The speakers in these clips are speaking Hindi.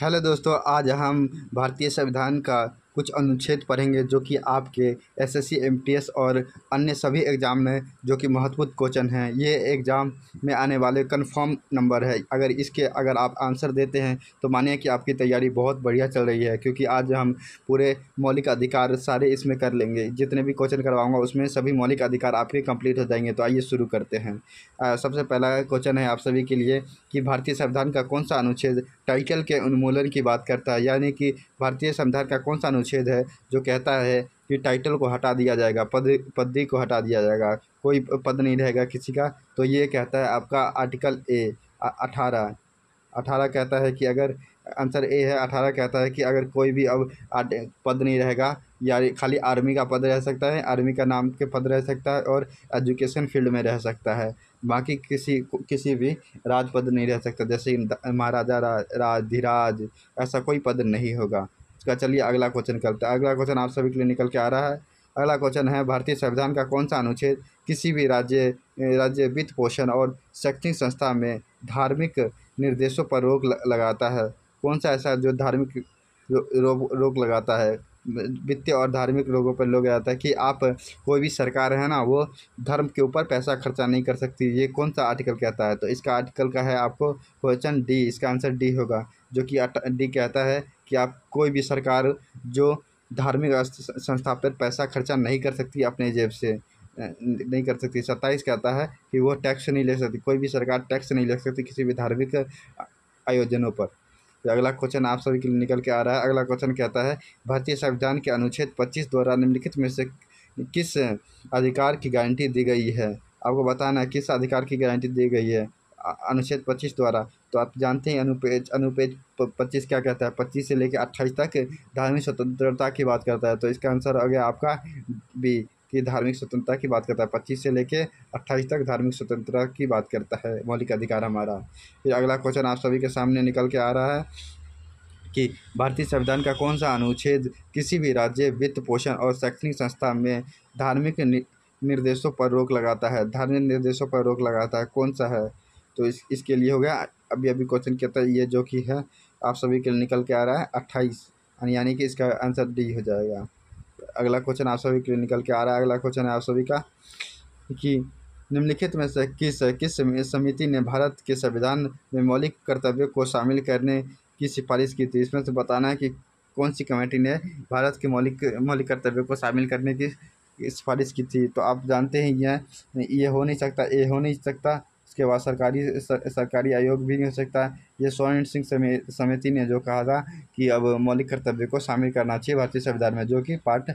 हेलो दोस्तों, आज हम भारतीय संविधान का कुछ अनुच्छेद पढ़ेंगे जो कि आपके एसएससी, एमटीएस और अन्य सभी एग्ज़ाम में जो कि महत्वपूर्ण क्वेश्चन हैं। ये एग्ज़ाम में आने वाले कंफर्म नंबर है। अगर आप आंसर देते हैं तो मानिए कि आपकी तैयारी बहुत बढ़िया चल रही है, क्योंकि आज हम पूरे मौलिक अधिकार सारे इसमें कर लेंगे। जितने भी क्वेश्चन करवाऊँगा उसमें सभी मौलिक अधिकार आपके कंप्लीट हो जाएंगे। तो आइए शुरू करते हैं। सबसे पहला क्वेश्चन है आप सभी के लिए कि भारतीय संविधान का कौन सा अनुच्छेद टाइटल के उन्मूलन की बात करता है। यानी कि भारतीय संविधान का कौन सा अनुच्छेद है जो कहता है कि टाइटल को हटा दिया जाएगा, पदवी को हटा दिया जाएगा, कोई पद नहीं रहेगा किसी का। तो ये कहता है आपका आर्टिकल ए 18। 18 कहता है कि अगर आंसर ए है, 18 कहता है कि अगर कोई भी अब पद नहीं रहेगा, या खाली आर्मी का पद रह सकता है, आर्मी का नाम के पद रह सकता है और एजुकेशन फील्ड में रह सकता है। बाकी किसी भी राज पद नहीं रह सकता, जैसे महाराजा, राजधिराज, ऐसा कोई पद नहीं होगा। इसका चलिए अगला क्वेश्चन करते हैं। अगला क्वेश्चन आप सभी के लिए निकल के आ रहा है। अगला क्वेश्चन है भारतीय संविधान का कौन सा अनुच्छेद किसी भी राज्य वित्त पोषण और शैक्षणिक संस्था में धार्मिक निर्देशों पर रोक लगाता है। कौन सा ऐसा जो धार्मिक रोक लगाता है, वित्तीय और धार्मिक रोगों पर लोग लगाता है कि आप कोई भी सरकार है ना, वो धर्म के ऊपर पैसा खर्चा नहीं कर सकती। ये कौन सा आर्टिकल कहता है? तो इसका आर्टिकल का है आपको क्वेश्चन डी। इसका आंसर डी होगा, जो कि डी कहता है कि आप कोई भी सरकार जो धार्मिक संस्था पर पैसा खर्चा नहीं कर सकती अपने जेब से, नहीं कर सकती। 27 कहता है कि वो टैक्स नहीं ले सकती, कोई भी सरकार टैक्स नहीं ले सकती किसी भी धार्मिक आयोजनों पर। तो अगला क्वेश्चन आप सभी के लिए निकल के आ रहा है। अगला क्वेश्चन कहता है भारतीय संविधान के अनुच्छेद 25 द्वारा निम्नलिखित में से किस अधिकार की गारंटी दी गई है? आपको बताना है किस अधिकार की गारंटी दी गई है अनुच्छेद 25 द्वारा। तो आप जानते हैं अनुपेज 25 क्या कहता है? 25 से लेकर 28 तक धार्मिक स्वतंत्रता की बात करता है। तो इसका आंसर हो गया आपका बी, की धार्मिक स्वतंत्रता की बात करता है। 25 से लेकर 28 तक धार्मिक स्वतंत्रता की बात करता है मौलिक अधिकार हमारा। फिर अगला क्वेश्चन आप सभी के सामने निकल के आ रहा है कि भारतीय संविधान का कौन सा अनुच्छेद किसी भी राज्य वित्त पोषण और शैक्षणिक संस्था में धार्मिक निर्देशों पर रोक लगाता है? धार्मिक निर्देशों पर रोक लगाता है, कौन सा है? तो इसके लिए हो गया अभी क्वेश्चन कहता है ये जो कि है आप सभी के लिए निकल के आ रहा है 28, यानी कि इसका आंसर डी हो जाएगा। अगला क्वेश्चन आप सभी के लिए निकल के आ रहा है। अगला क्वेश्चन है आप सभी का कि निम्नलिखित में से किस समिति ने भारत के संविधान में मौलिक कर्तव्यों को शामिल करने की सिफारिश की थी? इसमें से बताना है कि कौन सी कमेटी ने भारत के मौलिक कर्तव्यों को शामिल करने की सिफारिश की थी। तो आप जानते हैं ये हो नहीं सकता, ए हो नहीं सकता, उसके बाद सरकारी आयोग भी नहीं हो सकता। ये स्वर्ण सिंह समिति ने जो कहा था कि अब मौलिक कर्तव्य को शामिल करना चाहिए भारतीय संविधान में, जो कि पार्ट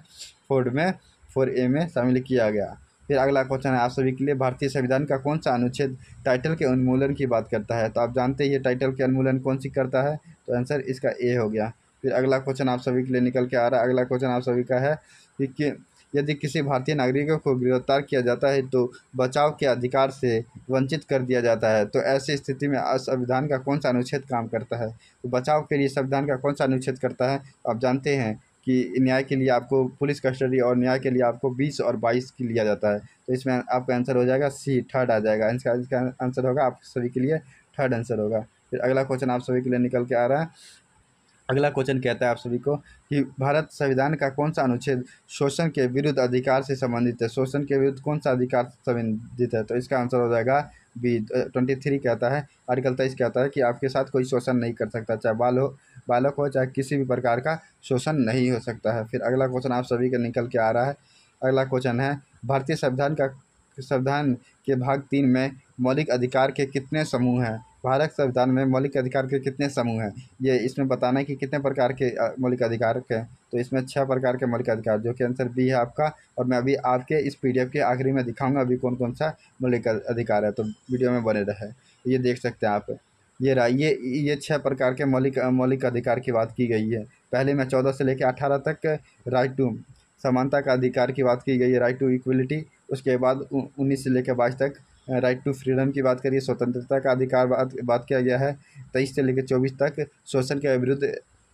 4A में शामिल किया गया। फिर अगला क्वेश्चन है आप सभी के लिए भारतीय संविधान का कौन सा अनुच्छेद टाइटल के उन्मूलन की बात करता है? तो आप जानते हैं ये टाइटल के उन्मूलन कौन सी करता है? तो आंसर इसका ए हो गया। फिर अगला क्वेश्चन आप सभी के लिए निकल के आ रहा है। अगला क्वेश्चन आप सभी का है कि यदि किसी भारतीय नागरिक को गिरफ्तार किया जाता है तो बचाव के अधिकार से वंचित कर दिया जाता है, तो ऐसी स्थिति में संविधान का कौन सा अनुच्छेद काम करता है? तो बचाव के लिए संविधान का कौन सा अनुच्छेद करता है? आप जानते हैं कि न्याय के लिए आपको पुलिस कस्टडी और न्याय के लिए आपको 20 और 22 की लिया जाता है। तो इसमें आपका आंसर हो जाएगा सी, थर्ड आ जाएगा। इसका आंसर होगा आप सभी के लिए थर्ड आंसर होगा। फिर अगला क्वेश्चन आप सभी के लिए निकल के आ रहा है। अगला क्वेश्चन कहता है आप सभी को कि भारत संविधान का कौन सा अनुच्छेद शोषण के विरुद्ध अधिकार से संबंधित है? शोषण के विरुद्ध कौन सा अधिकार संबंधित है? तो इसका आंसर हो जाएगा बी। 23 कहता है, आर्टिकल 23 कहता है कि आपके साथ कोई शोषण नहीं कर सकता, चाहे बालक हो, चाहे किसी भी प्रकार का शोषण नहीं हो सकता है। फिर अगला क्वेश्चन आप सभी का निकल के आ रहा है। अगला क्वेश्चन है भारतीय संविधान के भाग 3 में मौलिक अधिकार के कितने समूह हैं? भारत संविधान में मौलिक अधिकार के कितने समूह हैं? ये इसमें बताना है कि कितने प्रकार के मौलिक अधिकार के। तो इसमें 6 प्रकार के मौलिक अधिकार, जो कि आंसर बी है आपका। और मैं अभी आपके इस पीडीएफ के आखिरी में दिखाऊंगा अभी कौन कौन सा मौलिक अधिकार है, तो वीडियो में बने रहे। ये देख सकते हैं आप, ये 6 प्रकार के मौलिक अधिकार की बात की गई है। पहले में 14 से लेकर 18 तक राइट टू समानता का अधिकार की बात की गई है, राइट टू इक्वलिटी। उसके बाद 19 से लेकर 22 तक राइट टू फ्रीडम की बात करिए, स्वतंत्रता का अधिकार बात किया गया है। 23 से लेकर 24 तक शोषण के विरुद्ध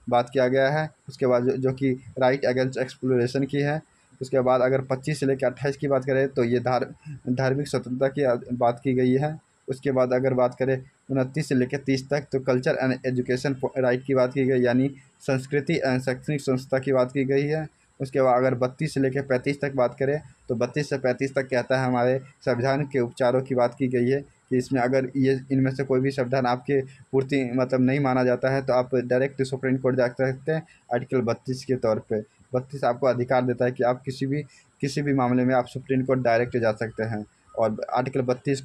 बात किया गया है। उसके बाद जो कि राइट अगेंस्ट एक्सप्लोरेशन की है। उसके बाद अगर 25 से लेकर 28 की बात करें तो ये धार्मिक स्वतंत्रता की बात की गई है। उसके बाद अगर बात करें 29 से लेकर 30 तक। तो कल्चर एंड एजुकेशन राइट की बात की गई, यानी संस्कृति एंड शैक्षणिक संस्था की बात की गई है। उसके बाद अगर 32 से लेकर 35 तक बात करें तो 32 से 35 तक कहता है हमारे संविधान के उपचारों की बात की गई है कि इसमें अगर ये इनमें से कोई भी संविधान आपके पूर्ति मतलब नहीं माना जाता है तो आप डायरेक्ट सुप्रीम कोर्ट जा सकते हैं आर्टिकल 32 के तौर पे। 32 आपको अधिकार देता है कि आप किसी भी मामले में आप सुप्रीम कोर्ट डायरेक्ट जा सकते हैं। और आर्टिकल 32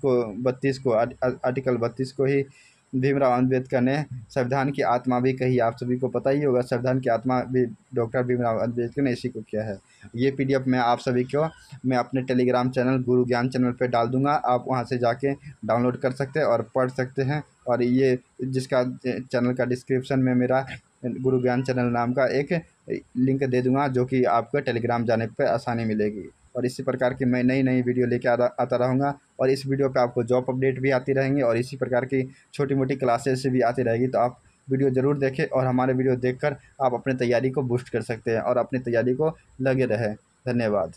को आर्टिकल 32 को ही भीमराव अम्बेडकर ने संविधान की आत्मा भी कही। आप सभी को पता ही होगा संविधान की आत्मा भी डॉक्टर भीमराव अम्बेडकर ने इसी को किया है। ये पीडीएफ मैं आप सभी को मैं अपने टेलीग्राम चैनल गुरु ज्ञान चैनल पे डाल दूंगा, आप वहां से जाके डाउनलोड कर सकते हैं और पढ़ सकते हैं। और ये जिसका चैनल का डिस्क्रिप्शन में मेरा गुरु ज्ञान चैनल नाम का एक लिंक दे दूंगा, जो कि आपको टेलीग्राम जाने पर आसानी मिलेगी। और इसी प्रकार की मैं नई नई वीडियो लेके आता रहूँगा। और इस वीडियो पे आपको जॉब अपडेट भी आती रहेंगी और इसी प्रकार की छोटी मोटी क्लासेस भी आती रहेगी। तो आप वीडियो ज़रूर देखें और हमारे वीडियो देखकर आप अपनी तैयारी को बूस्ट कर सकते हैं और अपनी तैयारी को लगे रहें। धन्यवाद।